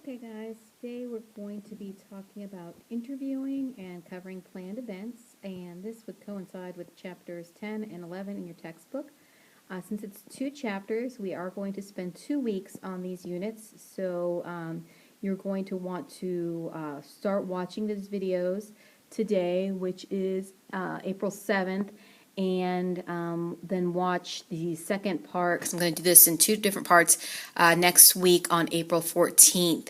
Okay guys, today we're going to be talking about interviewing and covering planned events, and this would coincide with chapters 10 and 11 in your textbook. Since it's two chapters, we are going to spend 2 weeks on these units, so you're going to want to start watching these videos today, which is April 7th, and then watch the second part, because I'm going to do this in two different parts, next week on April 14th.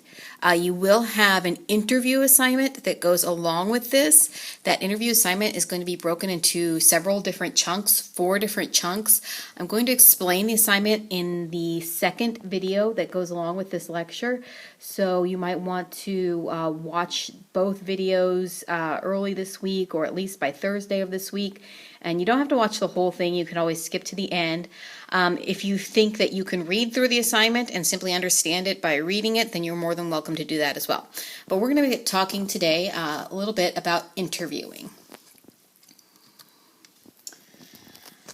You will have an interview assignment that goes along with this. That interview assignment is going to be broken into several different chunks, 4 different chunks. I'm going to explain the assignment in the second video that goes along with this lecture, so you might want to watch both videos early this week, or at least by Thursday of this week. And you don't have to watch the whole thing. You can always skip to the end. If you think that you can read through the assignment and simply understand it by reading it, then you're more than welcome to do that as well. But we're going to be talking today a little bit about interviewing.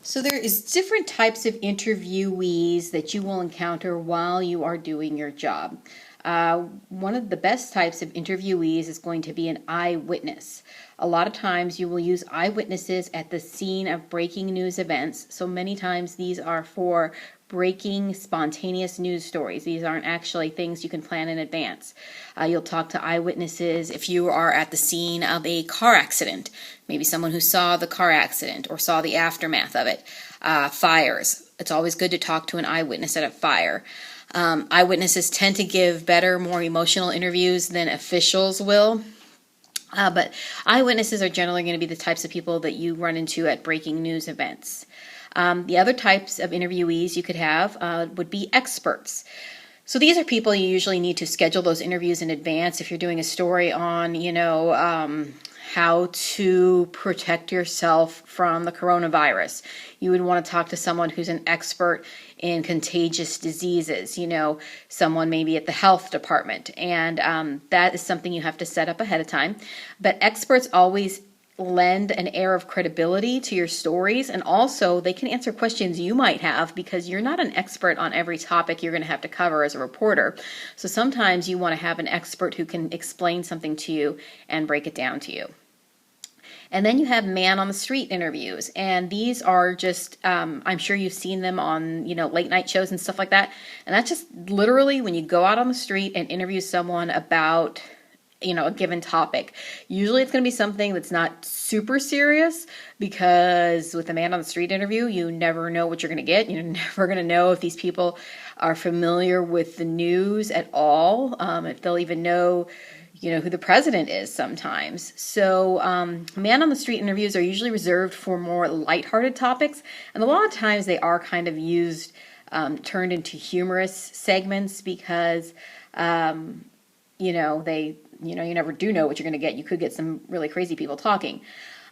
So there is different types of interviewees that you will encounter while you are doing your job. One of the best types of interviewees is going to be an eyewitness. A lot of times you will use eyewitnesses at the scene of breaking news events. So many times these are for breaking spontaneous news stories. These aren't actually things you can plan in advance. You'll talk to eyewitnesses if you are at the scene of a car accident. Maybe someone who saw the car accident or saw the aftermath of it. Fires. It's always good to talk to an eyewitness at a fire. Eyewitnesses tend to give better, more emotional interviews than officials will. But eyewitnesses are generally going to be the types of people that you run into at breaking news events. The other types of interviewees you could have would be experts. So these are people you usually need to schedule those interviews in advance. If you're doing a story on, how to protect yourself from the coronavirus, you would want to talk to someone who's an expert in contagious diseases, someone maybe at the health department, and that is something you have to set up ahead of time. But experts always lend an air of credibility to your stories, and also they can answer questions you might have because you're not an expert on every topic you're going to have to cover as a reporter. So sometimes you want to have an expert who can explain something to you and break it down to you. And then you have man-on-the-street interviews, and these are just, I'm sure you've seen them on, late night shows and stuff like that, and that's just literally when you go out on the street and interview someone about, a given topic. Usually it's going to be something that's not super serious, because with a man-on-the-street interview, you never know what you're going to get. You're never going to know if these people are familiar with the news at all, if they'll even know who the president is sometimes. So man-on-the-street interviews are usually reserved for more lighthearted topics, and a lot of times they are kind of used, turned into humorous segments because, you never do know what you're going to get. You could get some really crazy people talking.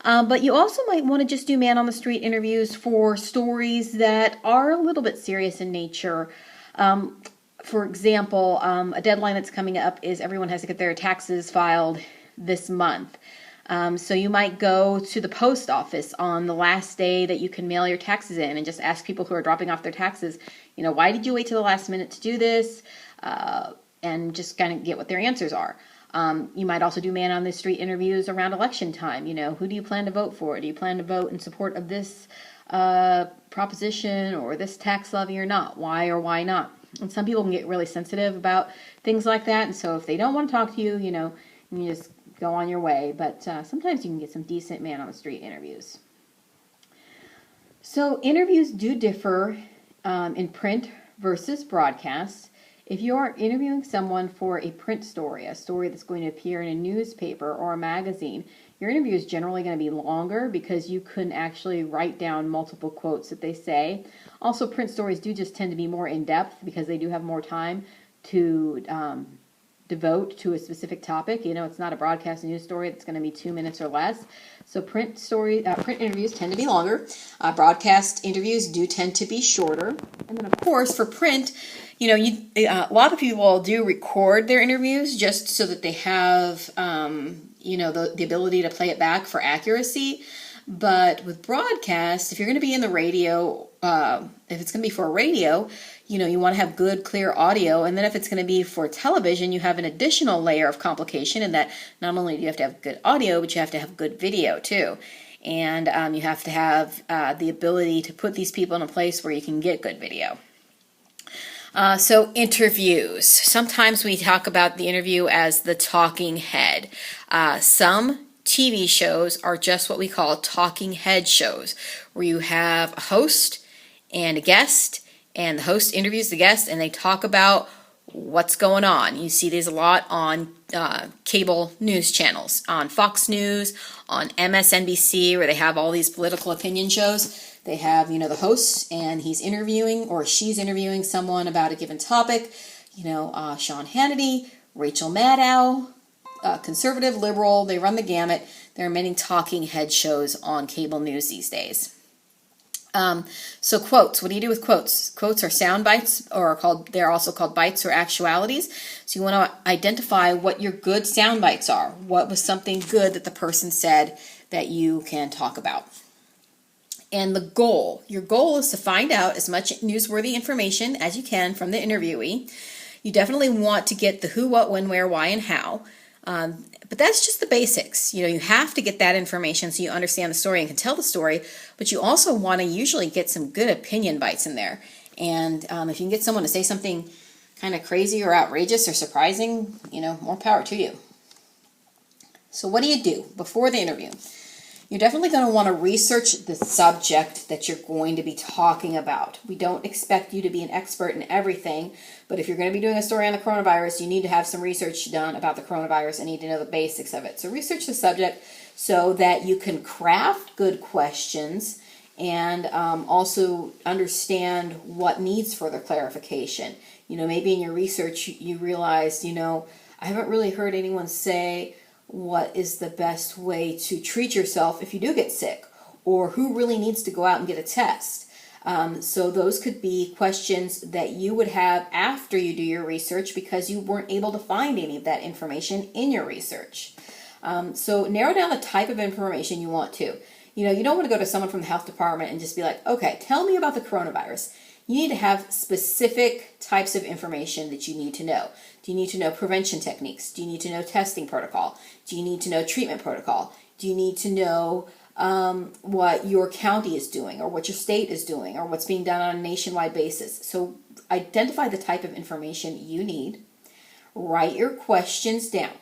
But you also might want to just do man-on-the-street interviews for stories that are a little bit serious in nature. For example, a deadline that's coming up is everyone has to get their taxes filed this month. So you might go to the post office on the last day that you can mail your taxes in and just ask people who are dropping off their taxes, why did you wait till the last minute to do this? And just kind of get what their answers are. You might also do man-on-the-street interviews around election time. Who do you plan to vote for? Do you plan to vote in support of this proposition or this tax levy or not? Why or why not? And some people can get really sensitive about things like that, and so if they don't want to talk to you, you just go on your way. But sometimes you can get some decent man-on-the-street interviews. So interviews do differ in print versus broadcast. If you are interviewing someone for a print story, a story that's going to appear in a newspaper or a magazine, your interview is generally going to be longer because you couldn't actually write down multiple quotes that they say. Also, print stories do just tend to be more in-depth because they do have more time to devote to a specific topic. It's not a broadcast news story that's going to be 2 minutes or less. So print interviews tend to be longer. Broadcast interviews do tend to be shorter. And then, of course, for print, a lot of people do record their interviews just so that they have, the ability to play it back for accuracy. But with broadcast, if you're going to be in the radio, if it's going to be for a radio, you want to have good, clear audio. And then if it's going to be for television, you have an additional layer of complication in that not only do you have to have good audio, but you have to have good video too. And you have to have the ability to put these people in a place where you can get good video. So interviews. Sometimes we talk about the interview as the talking head. Some TV shows are just what we call talking head shows, where you have a host and a guest, and the host interviews the guest, and they talk about what's going on. You see these a lot on cable news channels, on Fox News, on MSNBC, where they have all these political opinion shows. They have, the host, and he's interviewing, or she's interviewing someone about a given topic. Sean Hannity, Rachel Maddow, conservative, liberal, they run the gamut. There are many talking head shows on cable news these days. So quotes, what do you do with quotes? Quotes are sound bites, they're also called bites or actualities. So you want to identify what your good sound bites are. What was something good that the person said that you can talk about? And your goal is to find out as much newsworthy information as you can from the interviewee. You definitely want to get the who, what, when, where, why, and how. But that's just the basics. You have to get that information so you understand the story and can tell the story, but you also want to usually get some good opinion bites in there. And if you can get someone to say something kind of crazy or outrageous or surprising, more power to you. So what do you do before the interview? You're definitely going to want to research the subject that you're going to be talking about. We don't expect you to be an expert in everything, but if you're going to be doing a story on the coronavirus, you need to have some research done about the coronavirus and need to know the basics of it. So research the subject so that you can craft good questions and also understand what needs further clarification. Maybe in your research you realize, I haven't really heard anyone say what is the best way to treat yourself if you do get sick, or who really needs to go out and get a test. So those could be questions that you would have after you do your research because you weren't able to find any of that information in your research. So narrow down the type of information you want to. You don't want to go to someone from the health department and just be like, okay, tell me about the coronavirus. You need to have specific types of information that you need to know. Do you need to know prevention techniques? Do you need to know testing protocol? Do you need to know treatment protocol? Do you need to know what your county is doing, or what your state is doing, or what's being done on a nationwide basis? So identify the type of information you need. Write your questions down.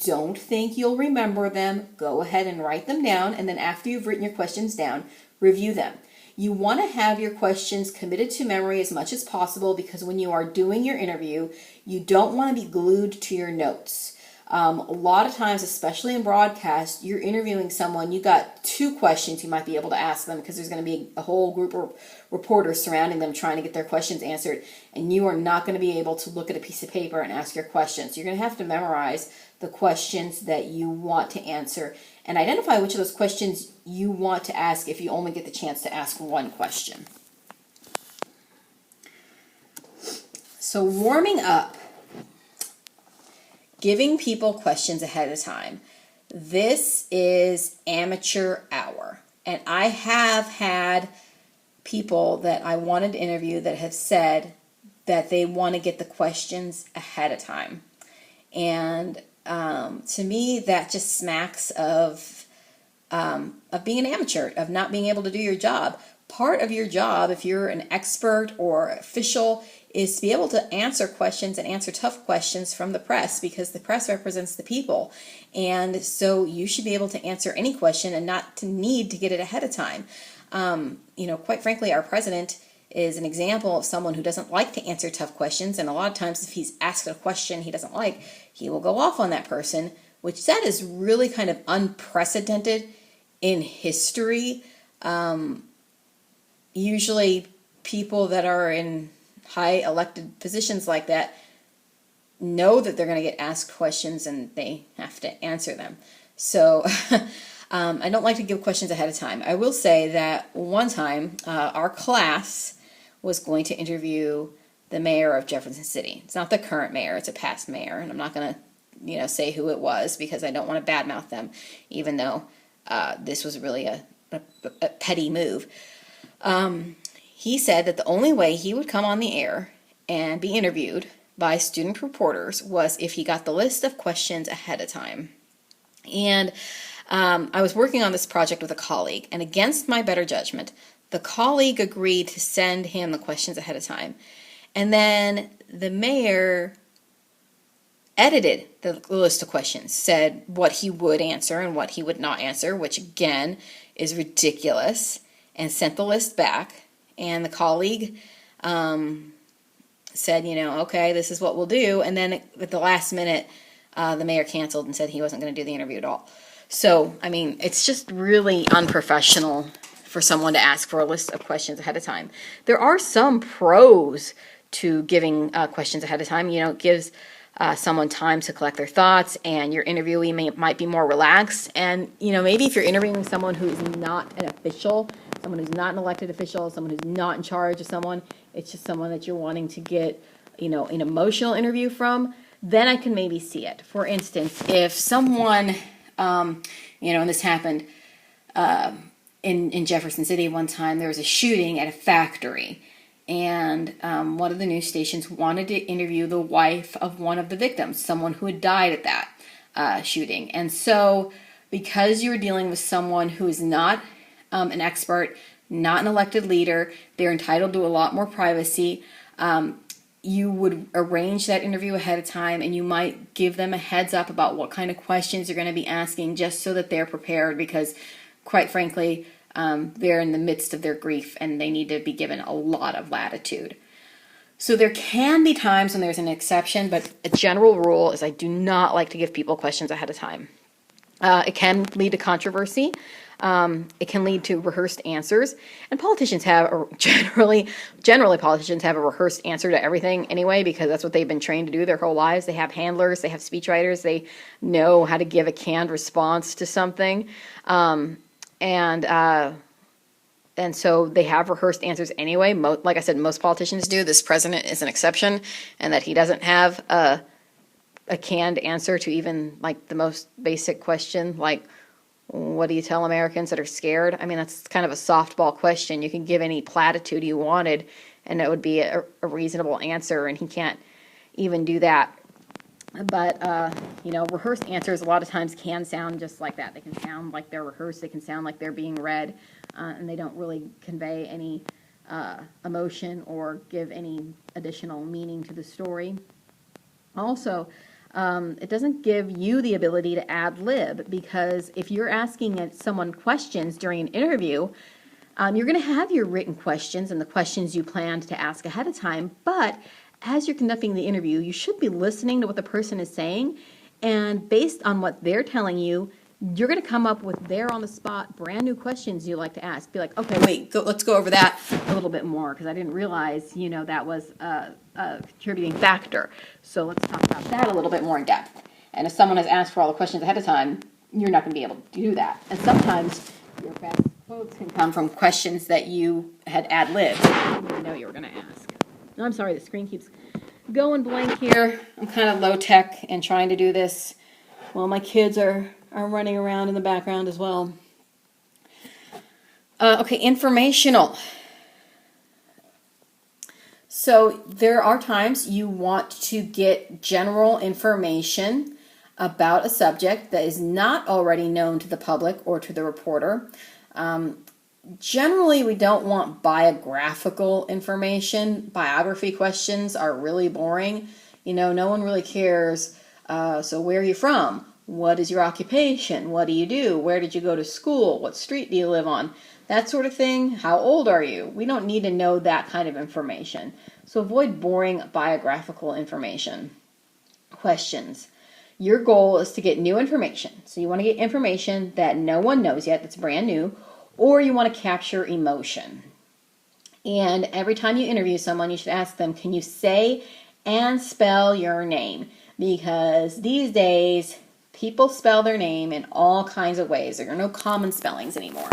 Don't think you'll remember them. Go ahead and write them down, and then after you've written your questions down, review them. You want to have your questions committed to memory as much as possible, because when you are doing your interview, you don't want to be glued to your notes. A lot of times, especially in broadcast, you're interviewing someone, you got 2 questions you might be able to ask them because there's going to be a whole group of reporters surrounding them trying to get their questions answered, and you are not going to be able to look at a piece of paper and ask your questions. You're going to have to memorize the questions that you want to answer and identify which of those questions you want to ask if you only get the chance to ask one question. So warming up, giving people questions ahead of time. This is amateur hour. And I have had people that I wanted to interview that have said that they want to get the questions ahead of time. And to me, that just smacks of being an amateur, of not being able to do your job. Part of your job, if you're an expert or official, is to be able to answer questions and answer tough questions from the press, because the press represents the people. And so you should be able to answer any question and not to need to get it ahead of time. Quite frankly, our president is an example of someone who doesn't like to answer tough questions, and a lot of times if he's asked a question he doesn't like, he will go off on that person, which that is really kind of unprecedented in history. Usually people that are in high elected positions like that know that they're going to get asked questions and they have to answer them. So I don't like to give questions ahead of time. I will say that one time our class was going to interview the mayor of Jefferson City. It's not the current mayor, it's a past mayor, and I'm not going to say who it was because I don't want to badmouth them, even though this was really a petty move. He said that the only way he would come on the air and be interviewed by student reporters was if he got the list of questions ahead of time. And I was working on this project with a colleague, and against my better judgment, the colleague agreed to send him the questions ahead of time. And then the mayor edited the list of questions, said what he would answer and what he would not answer, which again is ridiculous, and sent the list back. And the colleague said, okay, this is what we'll do. And then at the last minute, the mayor canceled and said he wasn't going to do the interview at all. So, I mean, it's just really unprofessional for someone to ask for a list of questions ahead of time. There are some pros to giving questions ahead of time. It gives someone time to collect their thoughts, and your interviewee might be more relaxed. And, maybe if you're interviewing someone who is not an official, someone who's not an elected official, someone who's not in charge of someone, it's just someone that you're wanting to get, an emotional interview from, then I can maybe see it. For instance, if someone, and this happened in Jefferson City one time, there was a shooting at a factory. And one of the news stations wanted to interview the wife of one of the victims, someone who had died at that shooting. And so because you're dealing with someone who is not an expert, not an elected leader, they're entitled to a lot more privacy. You would arrange that interview ahead of time, and you might give them a heads up about what kind of questions you're going to be asking, just so that they're prepared, because quite frankly, they're in the midst of their grief and they need to be given a lot of latitude. So there can be times when there's an exception, but a general rule is I do not like to give people questions ahead of time. It can lead to controversy. It can lead to rehearsed answers, and politicians generally politicians have a rehearsed answer to everything anyway, because that's what they've been trained to do their whole lives. They have handlers, they have speechwriters, they know how to give a canned response to something, and so they have rehearsed answers anyway. Like I said, most politicians do. This president is an exception, and that he doesn't have a canned answer to even like the most basic question, like, what do you tell Americans that are scared? I mean, that's kind of a softball question. You can give any platitude you wanted, and it would be a reasonable answer, and he can't even do that. But, rehearsed answers a lot of times can sound just like that. They can sound like they're rehearsed. They can sound like they're being read, and they don't really convey any emotion or give any additional meaning to the story. Also, it doesn't give you the ability to ad lib, because if you're asking someone questions during an interview, you're going to have your written questions and the questions you planned to ask ahead of time, but as you're conducting the interview, you should be listening to what the person is saying, and based on what they're telling you, you're going to come up with their on-the-spot, brand-new questions you like to ask. Be like, okay, wait, let's go over that a little bit more, because I didn't realize, that was a contributing factor. So let's talk about that a little bit more in depth. And if someone has asked for all the questions ahead of time, you're not going to be able to do that. And sometimes your best quotes can come from questions that you had ad-libbed. You didn't even know you were going to ask. I'm sorry, the screen keeps going blank here. I'm kind of low-tech and trying to do this while my kids are running around in the background as well. Okay, informational. So there are times you want to get general information about a subject that is not already known to the public or to the reporter. Generally, we don't want biographical information. Biography questions are really boring. No one really cares. So where are you from? What is your occupation? What do you do? Where did you go to school? What street do you live on? That sort of thing. How old are you? We don't need to know that kind of information. So avoid boring biographical information. Questions. Your goal is to get new information. So you want to get information that no one knows yet, that's brand new, or you want to capture emotion. And every time you interview someone, you should ask them, can you say and spell your name? Because these days, people spell their name in all kinds of ways. There are no common spellings anymore.